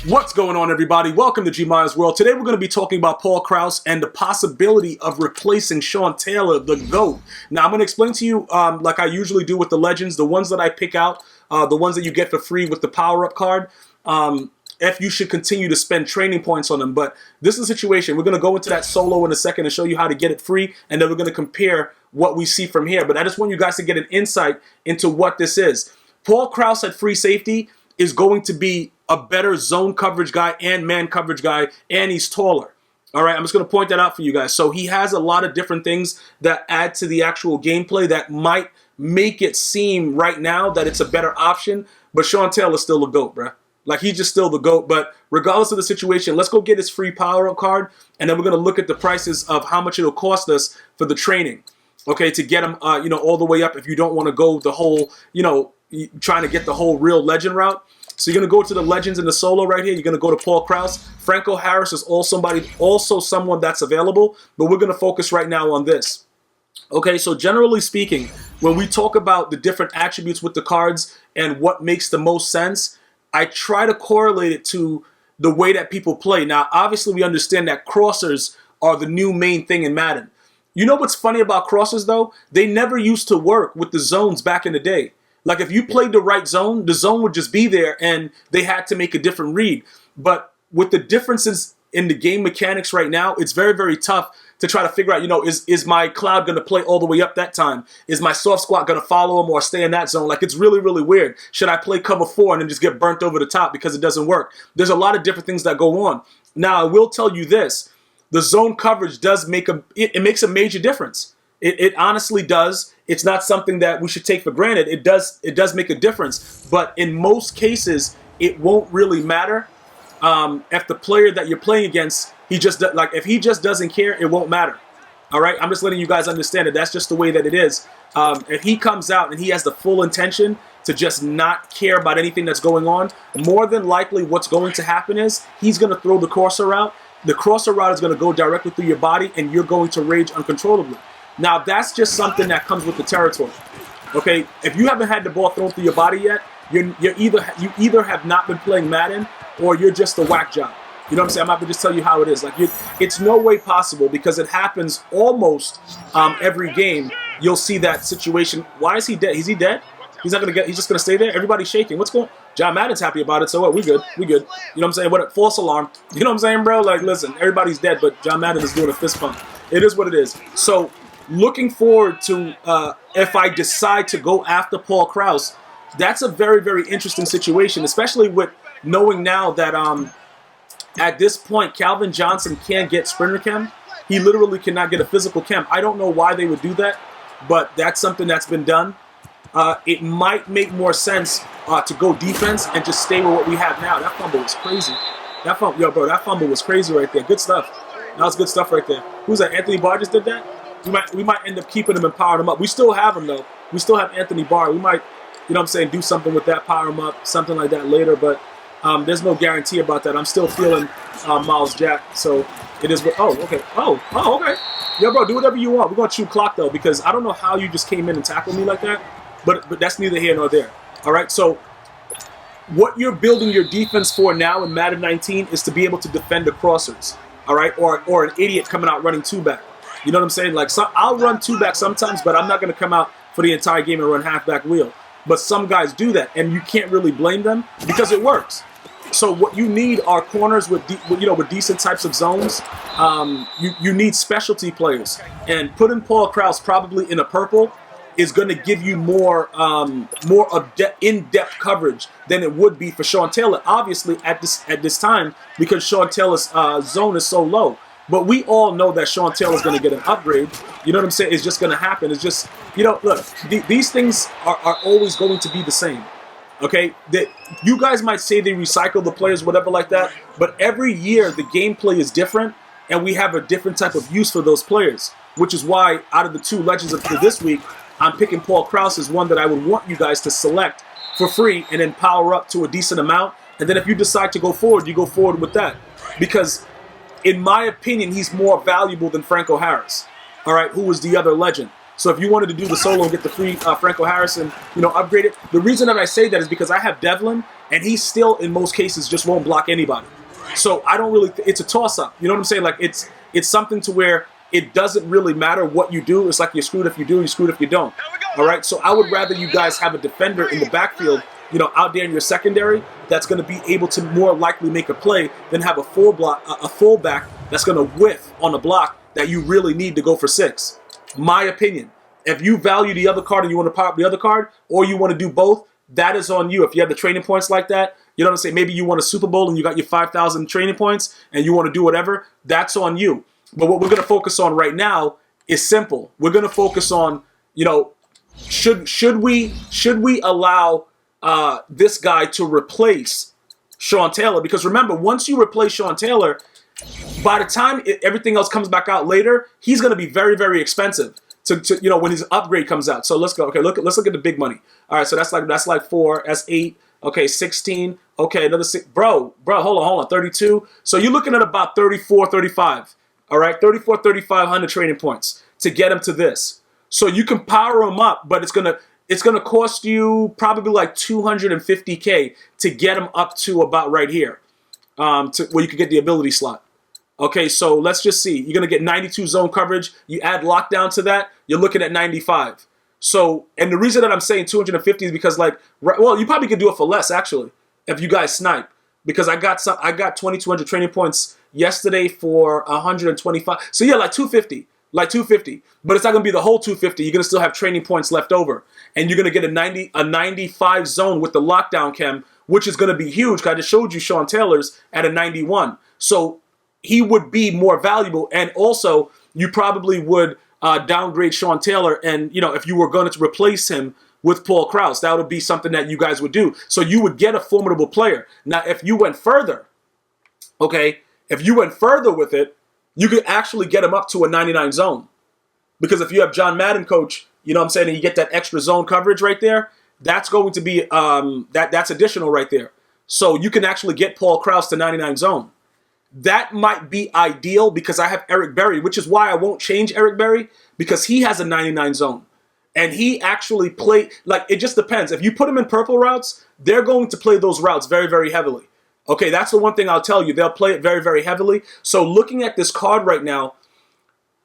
What's going on, everybody? Welcome to GmiasWorld. Today we're going to be talking about Paul Krause and the possibility of replacing Sean Taylor, the GOAT. Now, I'm going to explain to you, like I usually do with the Legends, the ones that I pick out, the ones that you get for free with the power-up card, if you should continue to spend training points on them. But this is a situation. We're going to go into that solo in a second and show you how to get it free, and then we're going to compare what we see from here. But I just want you guys to get an insight into what this is. Paul Krause at free safety is going to be a better zone coverage guy and man coverage guy, and he's taller. All right, I'm just going to point that out for you guys. So he has a lot of different things that add to the actual gameplay that might make it seem right now that it's a better option, but Sean Taylor's still the GOAT, bruh. Like, he's just still the GOAT. But regardless of the situation, let's go get his free power-up card, and then we're going to look at the prices of how much it'll cost us for the training, okay, to get him, all the way up if you don't want to go the whole, trying to get the whole real legend route. So you're going to go to the Legends in the solo right here. You're going to go to Paul Krause. Franco Harris is also someone that's available, but we're going to focus right now on this. Okay, so generally speaking, when we talk about the different attributes with the cards and what makes the most sense, I try to correlate it to the way that people play. Now, obviously, we understand that crossers are the new main thing in Madden. You know what's funny about crossers, though? They never used to work with the zones back in the day. Like, if you played the right zone, the zone would just be there, and they had to make a different read. But with the differences in the game mechanics right now, it's very, very tough to try to figure out, is my cloud going to play all the way up that time? Is my soft squat going to follow him or stay in that zone? Like, it's really, really weird. Should I play cover 4 and then just get burnt over the top because it doesn't work? There's a lot of different things that go on. Now, I will tell you this. The zone coverage does make it makes a major difference. It honestly does. It's not something that we should take for granted. It does make a difference. But in most cases, it won't really matter. If the player that you're playing against, if he just doesn't care, it won't matter. All right? I'm just letting you guys understand it. That's just the way that it is. If he comes out and he has the full intention to just not care about anything that's going on, more than likely what's going to happen is he's going to throw the crosser out. The crosser route is going to go directly through your body, and you're going to rage uncontrollably. Now, that's just something that comes with the territory. Okay, if you haven't had the ball thrown through your body yet, you either have not been playing Madden or you're just a whack job. You know what I'm saying? I'm about to just tell you how it is. Like, it's no way possible because it happens almost every game. You'll see that situation. Why is he dead? Is he dead? He's not gonna get. He's just gonna stay there. Everybody's shaking. What's going? John Madden's happy about it. So what? We good. We good. You know what I'm saying? What? False alarm. You know what I'm saying, bro? Like, listen, everybody's dead, but John Madden is doing a fist pump. It is what it is. So, looking forward to if I decide to go after Paul Krause, that's a very, very interesting situation, especially with knowing now that at this point, Calvin Johnson can't get sprinter chem. He literally cannot get a physical chem. I don't know why they would do that, but that's something that's been done. It might make more sense to go defense and just stay with what we have now. That fumble was crazy. That fumble was crazy right there. Good stuff. That was good stuff right there. Who's that? Anthony Barr just did that? We might end up keeping him and powering him up. We still have him, though. We still have Anthony Barr. We might, do something with that, power him up, something like that later. But there's no guarantee about that. I'm still feeling Miles Jack. So it is what. Oh, okay. Oh, okay. Yo, bro, do whatever you want. We're going to chew clock, though, because I don't know how you just came in and tackled me like that. But that's neither here nor there. All right? So what you're building your defense for now in Madden 19 is to be able to defend the crossers. All right? Or an idiot coming out running two-back. You know what I'm saying? Like, I'll run two-back sometimes, but I'm not going to come out for the entire game and run half-back wheel. But some guys do that, and you can't really blame them because it works. So what you need are corners with decent types of zones. You need specialty players, and putting Paul Krause probably in a purple is going to give you more in-depth coverage than it would be for Sean Taylor. Obviously, at this time, because Sean Taylor's zone is so low. But we all know that Sean Taylor's going to get an upgrade. You know what I'm saying? It's just going to happen. It's just, look, these things are always going to be the same. Okay? You guys might say they recycle the players, whatever like that. But every year, the gameplay is different. And we have a different type of use for those players. Which is why, out of the two Legends of this week, I'm picking Paul Krause as one that I would want you guys to select for free and then power up to a decent amount. And then if you decide to go forward, you go forward with that. Because in my opinion, he's more valuable than Franco Harris, all right, who was the other legend. So if you wanted to do the solo and get the free Franco Harrison, upgrade it. The reason that I say that is because I have Devlin, and he still, in most cases, just won't block anybody. So I don't really, it's a toss-up. You know what I'm saying? Like, it's something to where it doesn't really matter what you do. It's like you're screwed if you do, you're screwed if you don't. All right? So I would rather you guys have a defender in the backfield, out there in your secondary that's going to be able to more likely make a play than have a fullback that's going to whiff on a block that you really need to go for 6. My opinion. If you value the other card and you want to pop the other card, or you want to do both, that is on you. If you have the training points like that, you know what I'm saying? Maybe you want a Super Bowl and you got your 5,000 training points and you want to do whatever, that's on you. But what we're going to focus on right now is simple. We're going to focus on, should we allow this guy to replace Sean Taylor? Because remember, once you replace Sean Taylor, by the time everything else comes back out later, he's going to be very, very expensive to when his upgrade comes out. So let's go. Okay, let's look at the big money. All right, so that's like 4, that's 8. Okay, 16. Okay, another 6. Bro, hold on, 32. So you're looking at about 34, 35. All right, 34, 3,500 training points to get him to this. So you can power him up, but it's gonna cost you probably like $250K to get him up to about right here, to where you can get the ability slot. Okay, so let's just see. You're gonna get 92 zone coverage. You add lockdown to that, you're looking at 95. So, and the reason that I'm saying 250 is because, like, well, you probably could do it for less actually if you guys snipe, because I got 2,200 training points yesterday for 125. So yeah, like 250. But it's not gonna be the whole 250. You're gonna still have training points left over, and you're gonna get a 95 zone with the lockdown chem, which is gonna be huge. Because I just showed you Sean Taylor's at a 91, so he would be more valuable. And also, you probably would downgrade Sean Taylor, and if you were going to replace him with Paul Krause, that would be something that you guys would do. So you would get a formidable player. Now, if you went further, okay, with it, you could actually get him up to a 99 zone. Because if you have John Madden coach, you know what I'm saying, and you get that extra zone coverage right there, that's going to be, that's additional right there. So you can actually get Paul Krause to 99 zone. That might be ideal because I have Eric Berry, which is why I won't change Eric Berry, because he has a 99 zone. And he actually played, like, it just depends. If you put him in purple routes, they're going to play those routes very, very heavily. Okay, that's the one thing I'll tell you. They'll play it very, very heavily. So looking at this card right now,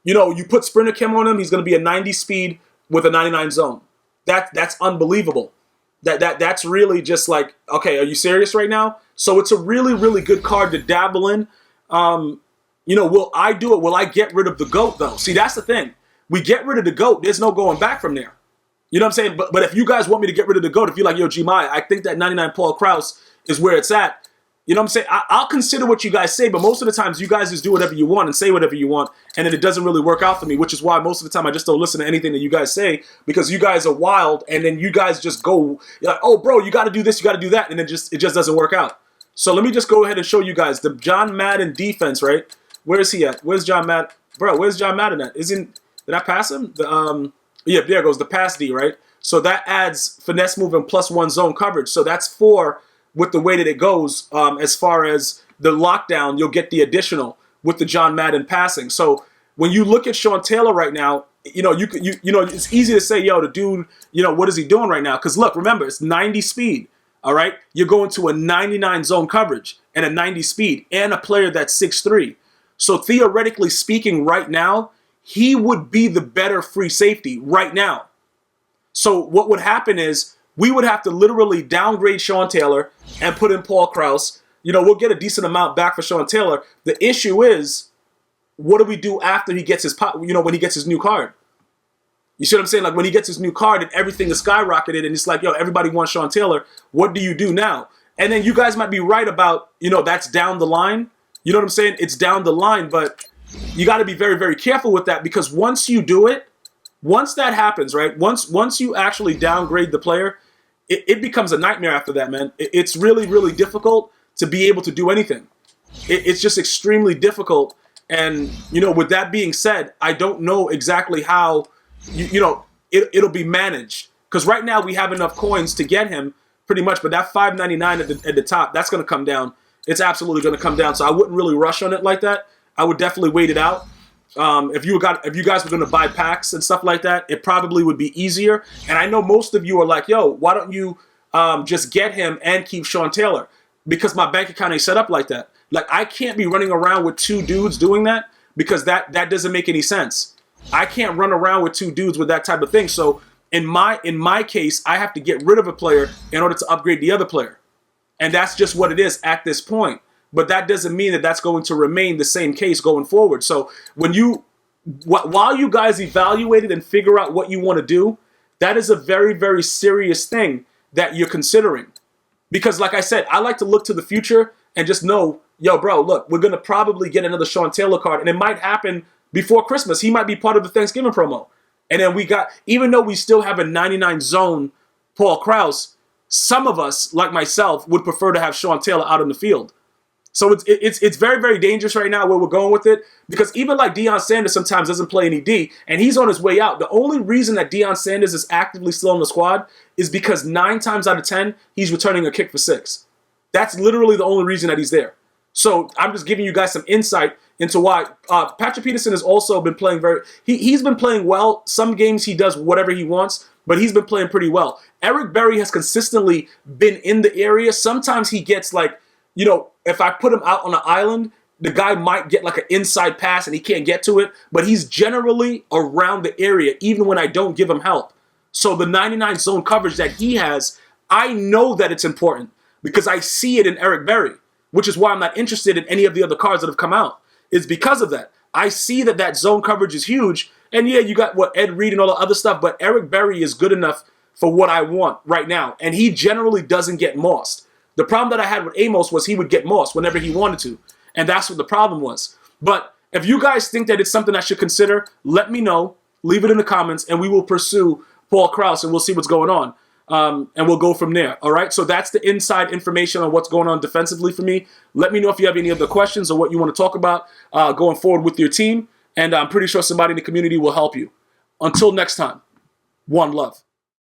you put Sprinter Chem on him, he's going to be a 90 speed with a 99 zone. That's unbelievable. That's really just like, okay, are you serious right now? So it's a really, really good card to dabble in. Will I do it? Will I get rid of the GOAT, though? See, that's the thing. We get rid of the GOAT, there's no going back from there. You know what I'm saying? But if you guys want me to get rid of the GOAT, if you're like, yo, Gmia, I think that 99 Paul Krause is where it's at. You know what I'm saying? I'll consider what you guys say, but most of the times you guys just do whatever you want and say whatever you want, and then it doesn't really work out for me, which is why most of the time I just don't listen to anything that you guys say, because you guys are wild, and then you guys just go, you're like, oh, bro, you got to do this, you got to do that, and it just doesn't work out. So let me just go ahead and show you guys the John Madden defense, right? Where is he at? Where's John Madden? Bro, where's John Madden at? Did I pass him? Yeah, there goes the pass D, right? So that adds finesse move and +1 zone coverage. So that's 4 with the way that it goes. As far as the lockdown, you'll get the additional with the John Madden passing. So when you look at Sean Taylor right now, it's easy to say, yo, the dude, what is he doing right now? Because look, remember, it's 90 speed. All right, you're going to a 99 zone coverage and a 90 speed and a player that's 6'3". So theoretically speaking, right now, he would be the better free safety right now. So what would happen is we would have to literally downgrade Sean Taylor and put in Paul Krause. We'll get a decent amount back for Sean Taylor. The issue is, what do we do after he gets his, when he gets his new card? You see what I'm saying? Like when he gets his new card and everything is skyrocketed and it's like, yo, everybody wants Sean Taylor. What do you do now? And then you guys might be right about, that's down the line. You know what I'm saying? It's down the line, but you got to be very, very careful with that, because once you do it, once that happens, right? Once you actually downgrade the player, it becomes a nightmare after that, man. It's really, really difficult to be able to do anything. It's just extremely difficult. And, with that being said, I don't know exactly how, it'll be managed. Because right now we have enough coins to get him pretty much, but that 599 at the top, that's going to come down. It's absolutely going to come down. So I wouldn't really rush on it like that. I would definitely wait it out. if you guys were going to buy packs and stuff like that, it probably would be easier. And I know most of you are like, yo, why don't you just get him and keep Sean Taylor? Because my bank account ain't set up like that. Like, I can't be running around with 2 dudes doing that, because that doesn't make any sense. I can't run around with 2 dudes with that type of thing. So in my case, I have to get rid of a player in order to upgrade the other player. And that's just what it is at this point. But that doesn't mean that that's going to remain the same case going forward. So while you guys evaluate it and figure out what you want to do, that is a very, very serious thing that you're considering. Because like I said, I like to look to the future and just know, yo, bro, look, we're going to probably get another Sean Taylor card. And it might happen before Christmas. He might be part of the Thanksgiving promo. And then even though we still have a 99 zone Paul Krause, some of us, like myself, would prefer to have Sean Taylor out in the field. So it's very, very dangerous right now where we're going with it, because even like Deion Sanders sometimes doesn't play any D, and he's on his way out. The only reason that Deion Sanders is actively still on the squad is because 9 times out of 10, he's returning a kick for 6. That's literally the only reason that he's there. So I'm just giving you guys some insight into why. Patrick Peterson has also been playing he's been playing well. Some games he does whatever he wants, but he's been playing pretty well. Eric Berry has consistently been in the area. Sometimes he gets like, if I put him out on an island, the guy might get like an inside pass and he can't get to it, but he's generally around the area even when I don't give him help. So the 99 zone coverage that he has, I know that it's important because I see it in Eric Berry, which is why I'm not interested in any of the other cards that have come out. It's because of that. I see that zone coverage is huge. And yeah, you got Ed Reed and all the other stuff, but Eric Berry is good enough for what I want right now. And he generally doesn't get mossed. The problem that I had with Amos was he would get mossed whenever he wanted to. And that's what the problem was. But if you guys think that it's something I should consider, let me know. Leave it in the comments, and we will pursue Paul Krause, and we'll see what's going on. And we'll go from there. All right? So that's the inside information on what's going on defensively for me. Let me know if you have any other questions or what you want to talk about going forward with your team. And I'm pretty sure somebody in the community will help you. Until next time, one love.